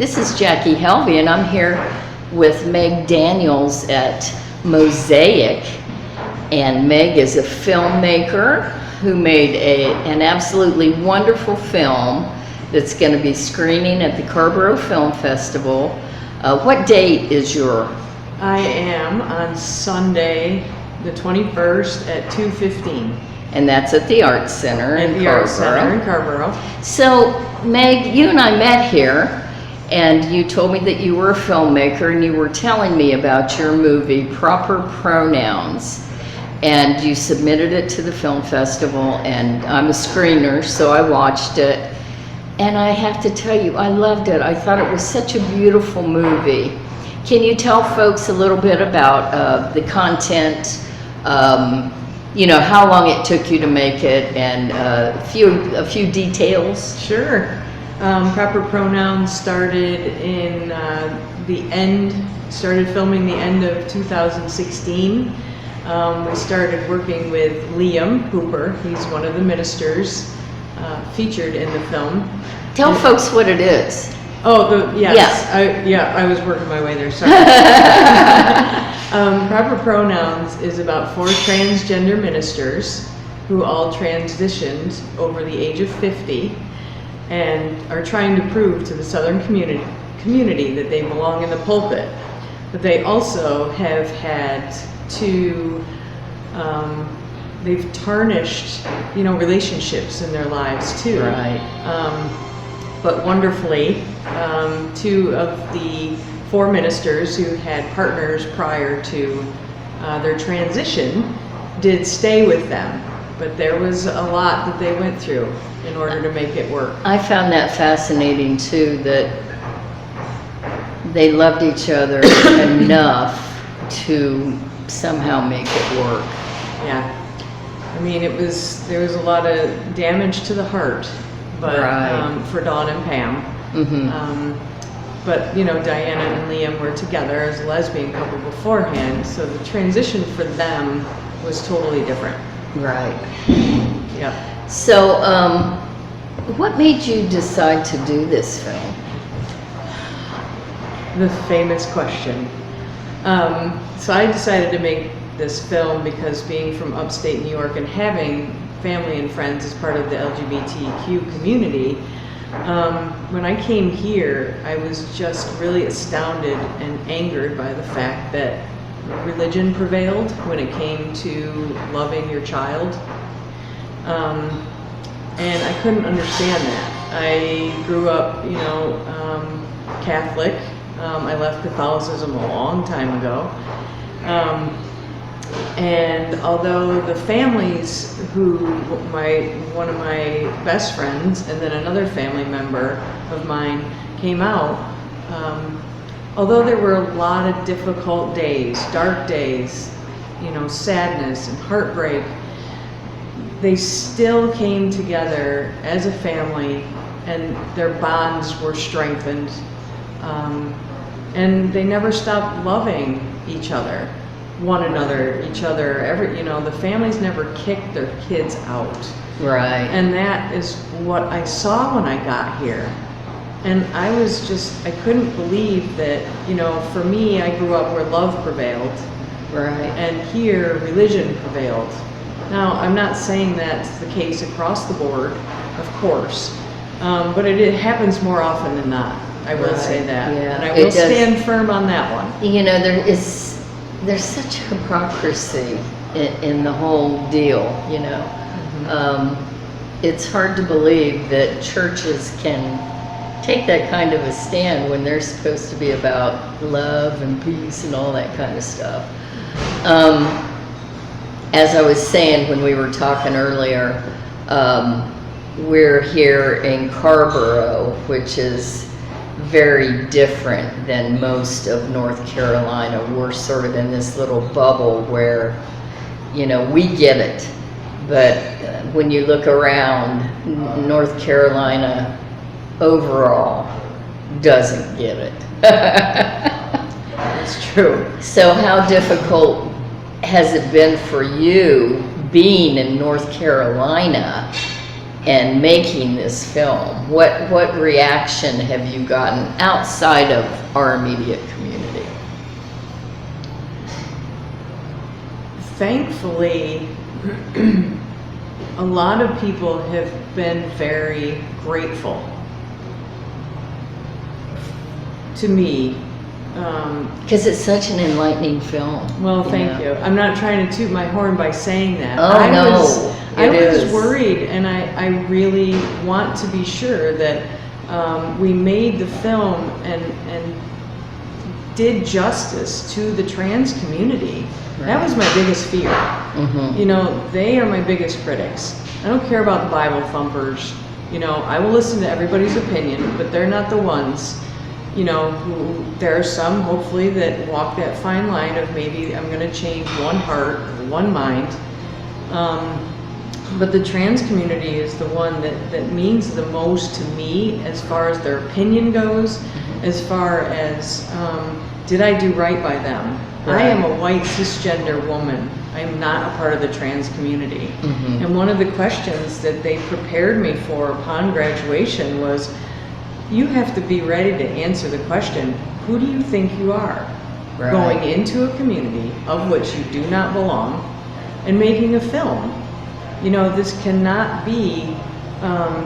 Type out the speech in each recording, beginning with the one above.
This is Jackie Helvey, and I'm here with Meg Daniels at Mosaic. And Meg is a filmmaker who made an absolutely wonderful film that's going to be screening at the Scarborough Film Festival. What date is your? I am on Sunday, the 21st at 2:15. And that's at the ArtsCenter in Scarborough. At the ArtsCenter in Scarborough. So, Meg, you and I met here, and you told me that you were a filmmaker, and you were telling me about your movie, Proper Pronouns. And you submitted it to the film festival, and I'm a screener, so I watched it. And I have to tell you, I loved it. I thought it was such a beautiful movie. Can you tell folks a little bit about the content, you know, how long it took you to make it, and a few details? Sure. Proper Pronouns started in started filming the end of 2016. We started working with Liam Hooper. He's one of the ministers featured in the film. Tell folks what it is. Oh, yes. Yeah. I was working my way there, sorry. Proper Pronouns is about 4 transgender ministers who all transitioned over the age of 50 and are trying to prove to the Southern community that they belong in the pulpit. But they also have had to, they've tarnished, you know, relationships in their lives too. Right. But wonderfully, 2 of the 4 ministers who had partners prior to their transition did stay with them. But there was a lot that they went through in order to make it work. I found that fascinating too, that they loved each other enough to somehow make it work. Yeah. I mean, there was a lot of damage to the heart, but right. For Dawn and Pam. Mm-hmm. But you know, Diana and Liam were together as a lesbian couple beforehand, so the transition for them was totally different. Right. Yeah. So, what made you decide to do this film? The famous question. So I decided to make this film because being from upstate New York and having family and friends as part of the LGBTQ community, when I came here, I was just really astounded and angered by the fact that religion prevailed when it came to loving your child. And I couldn't understand that. I grew up, you know, Catholic. I left Catholicism a long time ago. And although the families one of my best friends and then another family member of mine came out, although there were a lot of difficult days, dark days, you know, sadness and heartbreak, they still came together as a family and their bonds were strengthened. And they never stopped loving each other, one another, each other. You know, the families never kicked their kids out. Right. And that is what I saw when I got here. And I couldn't believe that, you know, for me, I grew up where love prevailed. Right. And here, religion prevailed. Now, I'm not saying that's the case across the board, of course, but it happens more often than not. I will say that. Yeah, and I will stand firm on that one. You know, there's such hypocrisy in the whole deal, you know. Mm-hmm. It's hard to believe that churches can take that kind of a stand when they're supposed to be about love and peace and all that kind of stuff. As I was saying when we were talking earlier, we're here in Scarborough, which is very different than most of North Carolina. We're sort of in this little bubble where, you know, we get it, but when you look around, North Carolina overall doesn't get it. That's true. So how difficult has it been for you being in North Carolina and making this film? What reaction have you gotten outside of our immediate community? Thankfully, a lot of people have been very grateful to me. Because it's such an enlightening film. Well, thank you. I'm not trying to toot my horn by saying that. Oh, I was worried, and I really want to be sure that we made the film and did justice to the trans community. Right. That was my biggest fear. Mm-hmm. You know, they are my biggest critics. I don't care about the Bible thumpers. You know, I will listen to everybody's opinion, but they're not the ones, you know, who, there are some, hopefully, that walk that fine line of maybe I'm going to change one heart or one mind. But the trans community is the one that means the most to me as far as their opinion goes, as far as did I do right by them? Right. I am a white cisgender woman. I am not a part of the trans community. Mm-hmm. And one of the questions that they prepared me for upon graduation was, you have to be ready to answer the question, who do you think you are? Right. Going into a community of which you do not belong and making a film. You know, this cannot be a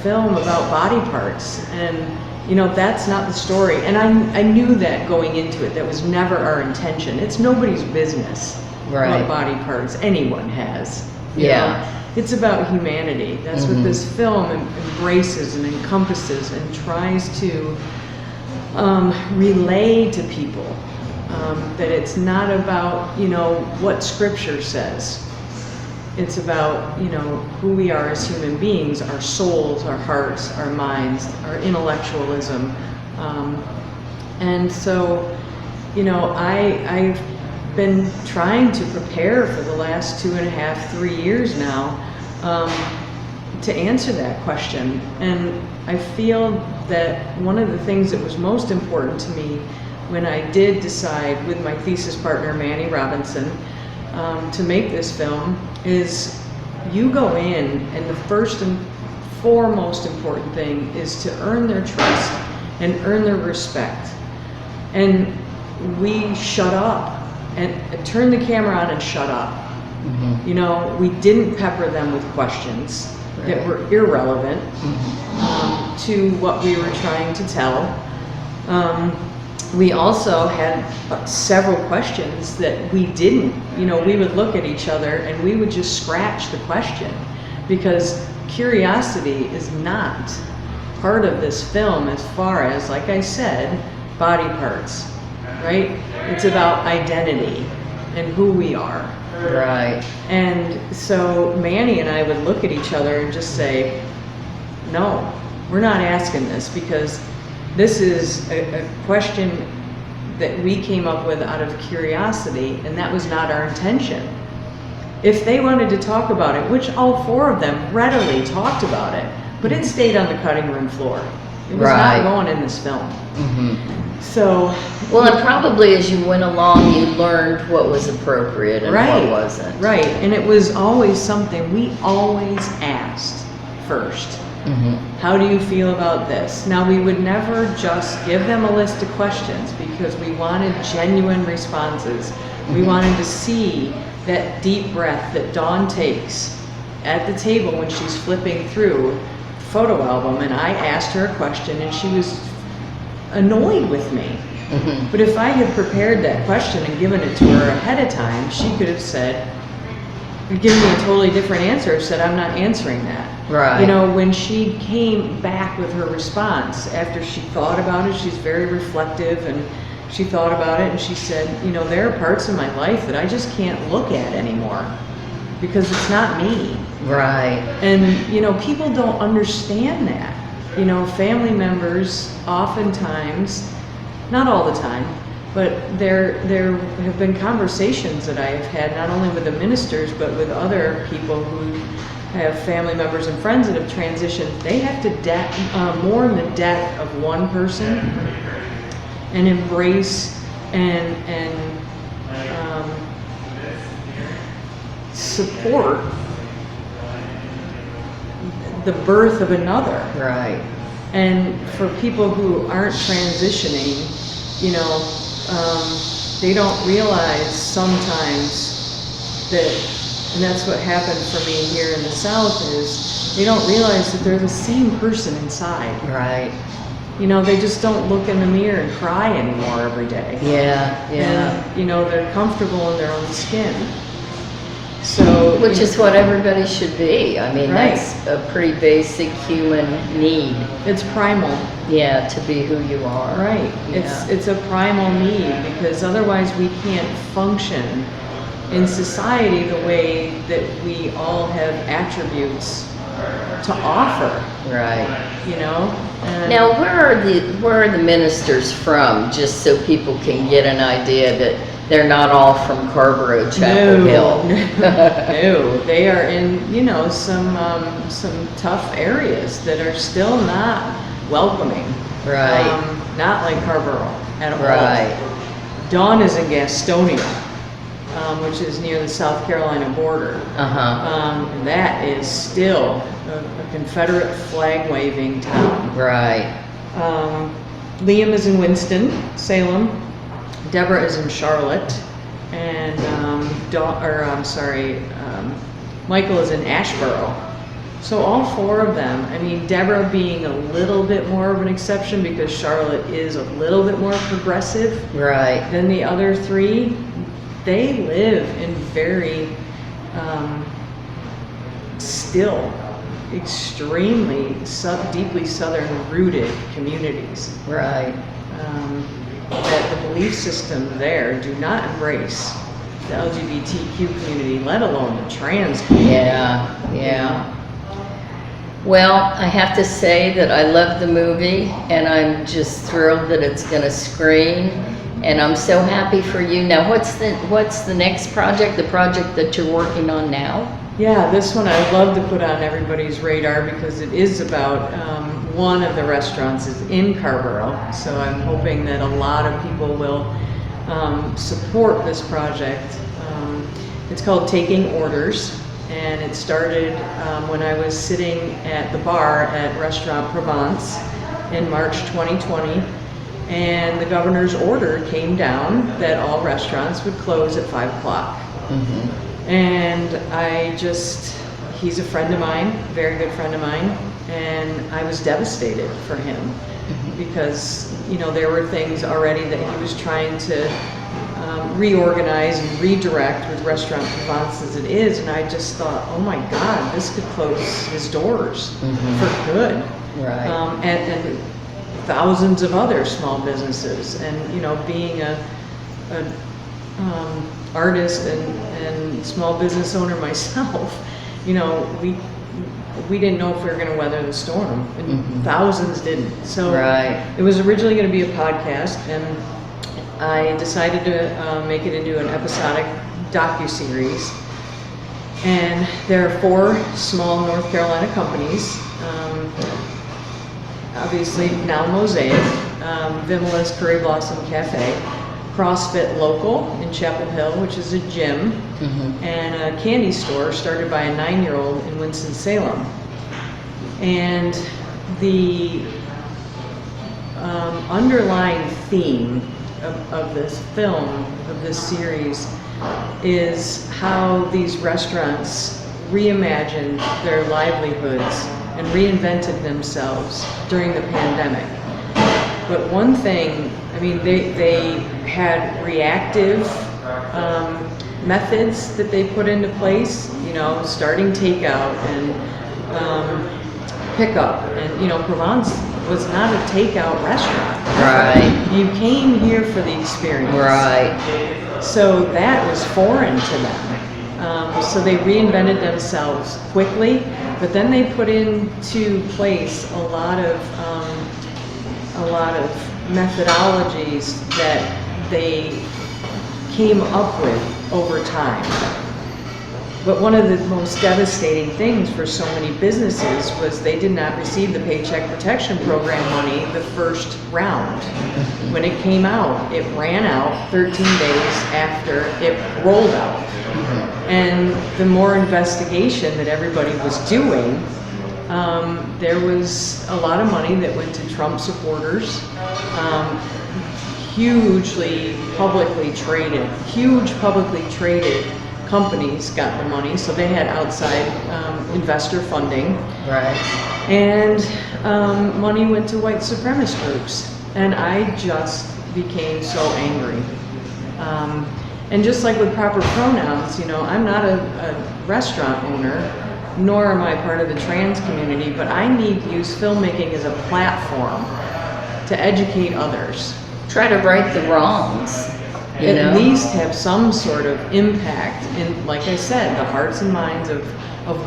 film about body parts. And, you know, that's not the story. And I knew that going into it. That was never our intention. It's nobody's business Right. what body parts anyone has. you Yeah. know? It's about humanity. That's what this film embraces and encompasses and tries to relay to people. That it's not about, you know, what scripture says. It's about, you know, who we are as human beings, our souls, our hearts, our minds, our intellectualism. And so, you know, I've been trying to prepare for the last 2.5, 3 years now to answer that question. And I feel that one of the things that was most important to me when I did decide with my thesis partner, Manny Robinson, to make this film is you go in and the first and foremost important thing is to earn their trust and earn their respect. And we shut up and turn the camera on and shut up. You know, we didn't pepper them with questions that were irrelevant to what we were trying to tell. We also had several questions that we didn't, you know, we would look at each other and we would just scratch the question because curiosity is not part of this film as far as, like I said, body parts, right? It's about identity and who we are. Right. And so Manny and I would look at each other and just say, no, we're not asking this because this is a question that we came up with out of curiosity, and that was not our intention. If they wanted to talk about it, which all four of them readily talked about it, but it stayed on the cutting room floor. It was not going in this film. So, well, and probably as you went along, you learned what was appropriate and what wasn't. Right, and it was always something we always asked first. How do you feel about this? Now, we would never just give them a list of questions because we wanted genuine responses. We wanted to see that deep breath that Dawn takes at the table when she's flipping through the photo album, and I asked her a question and she was annoyed with me. But if I had prepared that question and given it to her ahead of time, she could have said, given me a totally different answer, said, I'm not answering that. Right. You know, when she came back with her response after she thought about it, she's very reflective, and she thought about it and she said, you know, there are parts of my life that I just can't look at anymore because it's not me. Right. And, you know, people don't understand that. You know, family members oftentimes, not all the time, but there have been conversations that I have had not only with the ministers but with other people who have family members and friends that have transitioned. They have to mourn the death of one person and embrace and support the birth of another. Right. And for people who aren't transitioning, you know, they don't realize sometimes that, and that's what happened for me here in the South, is they don't realize that they're the same person inside. Right. You know, they just don't look in the mirror and cry anymore every day. Yeah, yeah. And, you know, they're comfortable in their own skin. So, Which is what everybody should be. I mean, Right. that's a pretty basic human need. it's primal. Yeah, to be who you are. Right. Yeah. It's a primal need, because otherwise we can't function in society the way that we all have attributes to offer, Right. you know? And Now, where are the ministers from? Just so people can get an idea that they're not all from Carborough, Chapel Hill. No, they are in, you know, some tough areas that are still not welcoming. Right. Not like Carborough at all. Right. Dawn is in Gastonia, which is near the South Carolina border. Uh-huh. And that is still a Confederate flag waving town. Right. Liam is in Winston-Salem. Deborah is in Charlotte, and Michael is in Asheboro. So all four of them, I mean, Deborah being a little bit more of an exception because Charlotte is a little bit more progressive Right. than the other three, they live in very still, extremely deeply Southern rooted communities. Right. That the belief system there do not embrace the LGBTQ community, let alone the trans community. Yeah. Yeah. Well, I have to say that I love the movie, and I'm just thrilled that it's going to screen, and I'm so happy for you. Now, what's the next project? The project that you're working on now? Yeah, this one I'd love to put on everybody's radar because it is about one of the restaurants is in Carborough. So I'm hoping that a lot of people will support this project. It's called Taking Orders, and it started when I was sitting at the bar at Restaurant Provence in March 2020. And the governor's order came down that all restaurants would close at 5 o'clock. Mm-hmm. And he's a friend of mine, very good friend of mine, and I was devastated for him because, you know, there were things already that he was trying to reorganize and redirect with Restaurant Provence as it is, and I just thought, oh my God, this could close his doors for good. Right. And thousands of other small businesses, and, you know, being a artist and small business owner myself, you know, we didn't know if we were going to weather the storm, and thousands didn't. So Right. it was originally going to be a podcast, and I decided to make it into an episodic docuseries. And there are 4 small North Carolina companies, obviously now Mosaic, Vimala's Curry Blossom Cafe, CrossFit Local in Chapel Hill, which is a gym, and a candy store started by a 9-year-old in Winston-Salem. And the underlying theme of this film, of this series, is how these restaurants reimagined their livelihoods and reinvented themselves during the pandemic. But one thing, I mean, they had reactive methods that they put into place, you know, starting takeout and pickup. And, you know, Provence was not a takeout restaurant. Right. You came here for the experience. Right. So that was foreign to them. So they reinvented themselves quickly, but then they put into place a lot of methodologies that they came up with over time. But one of the most devastating things for so many businesses was they did not receive the Paycheck Protection Program money the first round. When it came out, it ran out 13 days after it rolled out. And the more investigation that everybody was doing, There was a lot of money that went to Trump supporters. Huge publicly traded companies got the money, so they had outside investor funding. Right. And money went to white supremacist groups. And I just became so angry. And just like with proper pronouns, you know, I'm not a restaurant owner, nor am I part of the trans community, but I need to use filmmaking as a platform to educate others. Try to right the wrongs. At least have some sort of impact in, like I said, the hearts and minds of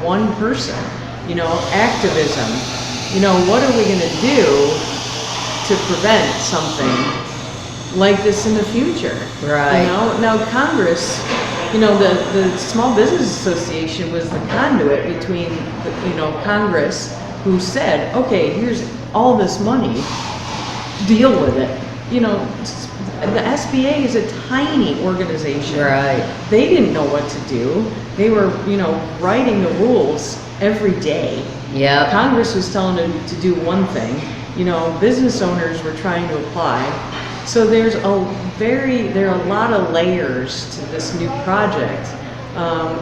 one person. You know, activism. You know, what are we going to do to prevent something like this in the future? Right. You know, now Congress, you know, the Small Business Association was the conduit between, Congress, who said, okay, here's all this money, deal with it. You know, the SBA is a tiny organization. Right. They didn't know what to do. They were, writing the rules every day. Yeah. Congress was telling them to do one thing. You know, business owners were trying to apply. So there are a lot of layers to this new project.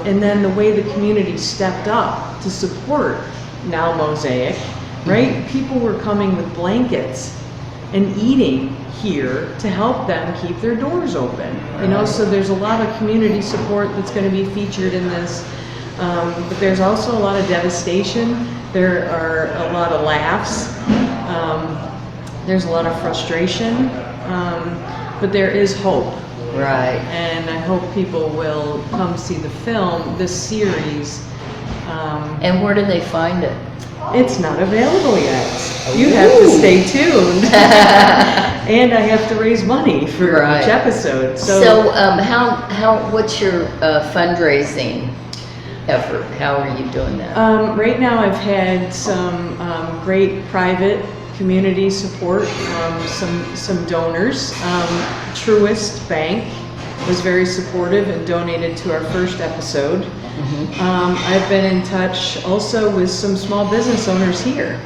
And then the way the community stepped up to support Now Mosaic, right? People were coming with blankets and eating here to help them keep their doors open. You know, so there's a lot of community support that's going to be featured in this. But there's also a lot of devastation. There are a lot of laughs. There's a lot of frustration. But there is hope. Right. And I hope people will come see the film, this series. And where do they find it? It's not available yet. You have to stay tuned. And I have to raise money for each episode. So what's your fundraising effort? How are you doing that? Right now I've had some great private community support, some donors. Truist Bank was very supportive and donated to our first episode. I've been in touch also with some small business owners here.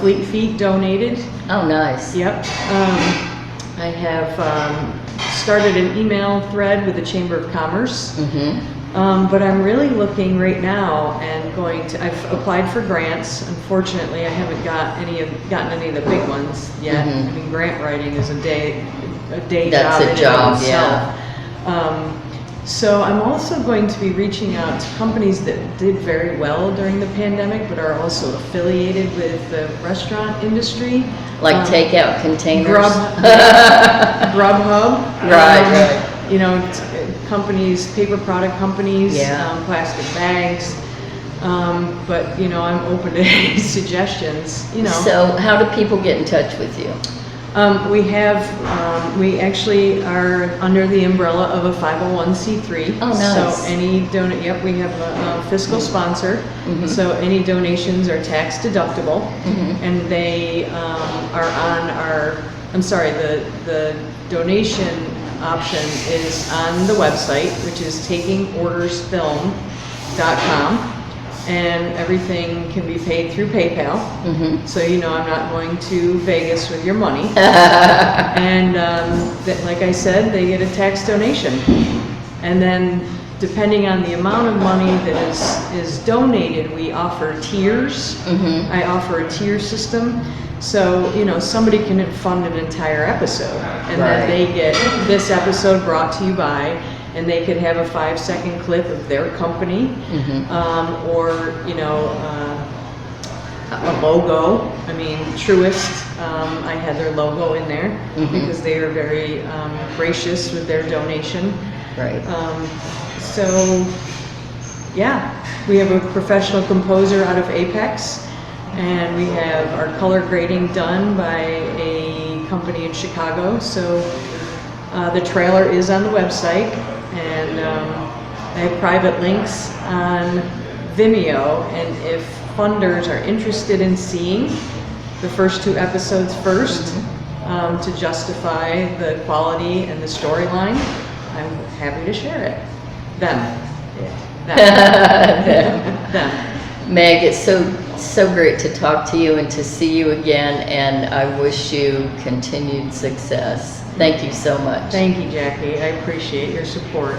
Fleet Feet donated. Oh, nice. Yep. I have started an email thread with the Chamber of Commerce. But I'm really looking right now and I've applied for grants. Unfortunately, I haven't gotten any of the big ones yet. I mean, grant writing is a day That's job a in job, and of itself. So I'm also going to be reaching out to companies that did very well during the pandemic, but are also affiliated with the restaurant industry. Like takeout containers? Grubhub. Right. You know, companies, paper product companies, plastic bags. But, you know, I'm open to any suggestions, you know. So how do people get in touch with you? We actually are under the umbrella of a 501c3. Oh, nice. So any we have a fiscal sponsor. So any donations are tax deductible, and they are on the donation option is on the website, which is takingordersfilm.com. And everything can be paid through PayPal. So you know I'm not going to Vegas with your money. And like I said, they get a tax donation. And then depending on the amount of money that is donated, we offer tiers. I offer a tier system. So, you know, somebody can fund an entire episode. And then they get this episode brought to you by, and they could have a 5-second clip of their company, or, you know, a logo. I mean, Truist, I had their logo in there because they are very gracious with their donation. Right. So, yeah, we have a professional composer out of Apex, and we have our color grading done by a company in Chicago. So the trailer is on the website. And I have private links on Vimeo, and if funders are interested in seeing the first 2 episodes first to justify the quality and the storyline, I'm happy to share it. Them. Meg, it's it's so great to talk to you and to see you again, and I wish you continued success. Thank you so much. Thank you, Jackie. I appreciate your support.